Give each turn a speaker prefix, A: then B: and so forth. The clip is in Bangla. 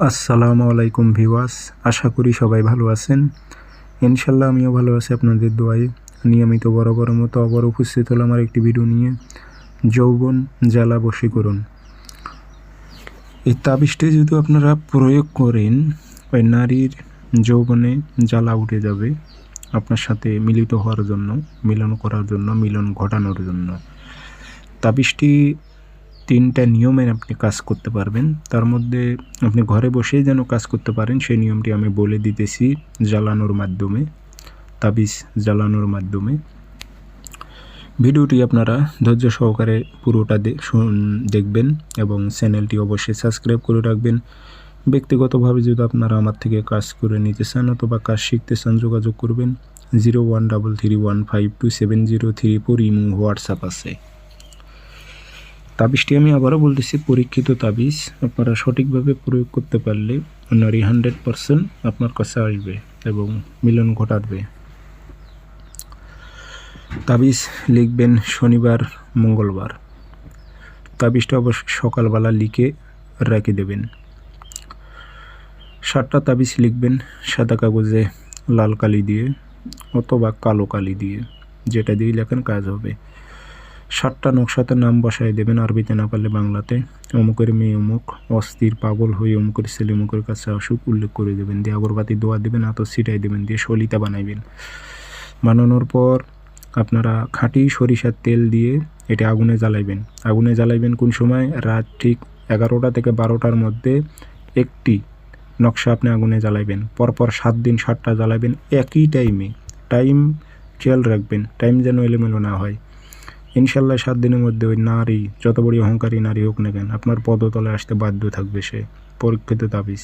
A: আসসালামু আলাইকুম ভিউয়ার্স, আশা করি সবাই ভালো আছেন। ইনশাল্লাহ আমিও ভালো আছি আপনাদের দোয়ায়। নিয়মিত বরাবর মতো আবার উপস্থিত হলাম আমার একটি ভিডিও নিয়ে। যৌবন জ্বালা বশীকরণ। এই তাবিজটি যদি আপনারা প্রয়োগ করেন, ওই নারীর যৌবনে জ্বালা উঠে যাবে আপনার সাথে মিলিত হওয়ার জন্য, মিলন করার জন্য, মিলন ঘটানোর জন্য। তাবিজটি 3টা নিয়মে আপনি কাজ করতে পারবেন। তার মধ্যে আপনি ঘরে বসেই যেন কাজ করতে পারেন সেই নিয়মটি আমি বলে দিতেছি জ্বালানোর মাধ্যমে, তাবিজ জ্বালানোর মাধ্যমে। ভিডিওটি আপনারা ধৈর্য সহকারে পুরোটা দেখবেন এবং চ্যানেলটি অবশ্যই সাবস্ক্রাইব করে রাখবেন। ব্যক্তিগতভাবে যদি আপনারা আমার থেকে কাজ করে নিতে চান অথবা কাজ শিখতে চান, যোগাযোগ করবেন। 0133152703 ইমো হোয়াটসঅ্যাপ আছে। তাবিজটি আমি আবারও বলতেছি পরীক্ষিত তাবিজ। আপনারা সঠিকভাবে প্রয়োগ করতে পারলে নারী 100% আপনার কাছে আসবে এবং মিলন ঘটাবে। তাবিজ লিখবেন শনিবার, মঙ্গলবার। তাবিজটা অবশ্যই সকালবেলা লিখে রেখে দেবেন। 7টা তাবিজ লিখবেন সাদা কাগজে লাল কালি দিয়ে অথবা কালো কালি দিয়ে, যেটা দিয়ে লেখেন কাজ হবে। 7টা নকশাতে নাম বসায় দেবেন, আরবিতে না পারলে বাংলাতে। অমুকের মেয়ে অমুক, অস্থির পাগল হয়ে অমুকের ছেলে অমুকের কাছে আসুক উল্লেখ করে দেবেন, দিয়ে আগরবাতি দোয়া দেবেন, আতর ছিটাই দেবেন, দিয়ে সলিতা বানাইবেন। বানানোর পর আপনারা খাঁটি সরিষার তেল দিয়ে এটা আগুনে জ্বালাইবেন। আগুনে জ্বালাইবেন কোন সময়? রাত ঠিক 11টা থেকে 12টার মধ্যে একটি নকশা আপনি আগুনে জ্বালাইবেন। পরপর 7 দিন 7টা জ্বালাইবেন একই টাইমে। টাইম খেয়াল রাখবেন, টাইম যেন এলোমেলো না হয়। ইনশাল্লাহ 7 দিনের মধ্যে ওই নারী, যত বড় অহংকারী নারী হোক না কেন, আপনার পদতলে আসতে বাধ্য থাকবে সে। পরীক্ষিত তাবিজ।